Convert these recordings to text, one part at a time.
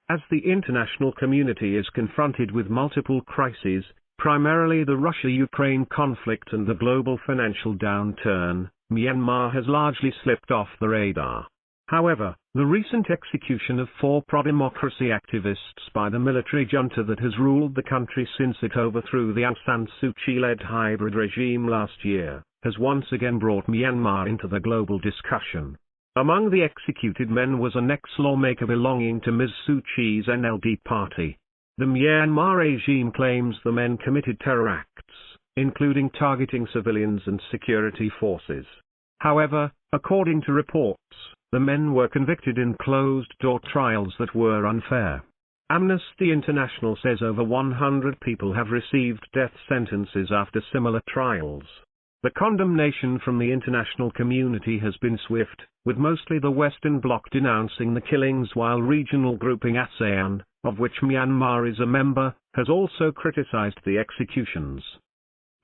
As the international community is confronted with multiple crises, primarily the Russia-Ukraine conflict and the global financial downturn, Myanmar has largely slipped off the radar. However, the recent execution of 4 pro-democracy activists by the military junta that has ruled the country since it overthrew the Aung San Suu Kyi-led hybrid regime last year, has once again brought Myanmar into the global discussion. Among the executed men was an ex-lawmaker belonging to Ms. Suu Kyi's NLD party. The Myanmar regime claims the men committed terror acts, including targeting civilians and security forces. However, according to reports, the men were convicted in closed-door trials that were unfair. Amnesty International says over 100 people have received death sentences after similar trials. The condemnation from the international community has been swift, with mostly the Western Bloc denouncing the killings, while regional grouping Asean, of which Myanmar is a member, has also criticized the executions.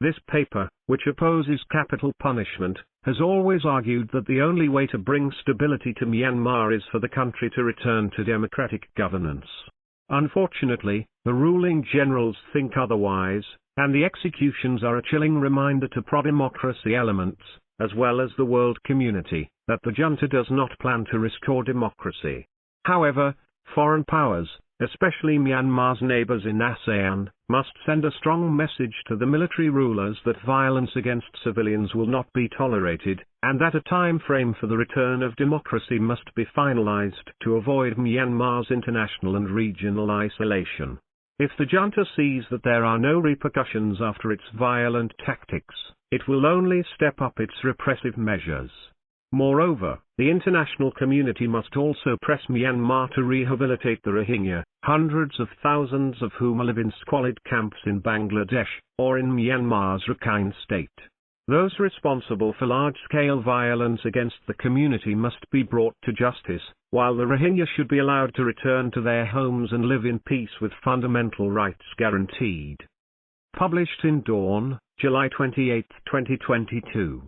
This paper, which opposes capital punishment, has always argued that the only way to bring stability to Myanmar is for the country to return to democratic governance. Unfortunately, the ruling generals think otherwise, and the executions are a chilling reminder to pro-democracy elements, as well as the world community, that the junta does not plan to restore democracy. However, foreign powers, especially Myanmar's neighbors in ASEAN, must send a strong message to the military rulers that violence against civilians will not be tolerated, and that a time frame for the return of democracy must be finalized to avoid Myanmar's international and regional isolation. If the junta sees that there are no repercussions after its violent tactics, it will only step up its repressive measures. Moreover, the international community must also press Myanmar to rehabilitate the Rohingya, hundreds of thousands of whom live in squalid camps in Bangladesh, or in Myanmar's Rakhine state. Those responsible for large-scale violence against the community must be brought to justice, while the Rohingya should be allowed to return to their homes and live in peace with fundamental rights guaranteed. Published in Dawn, July 28, 2022.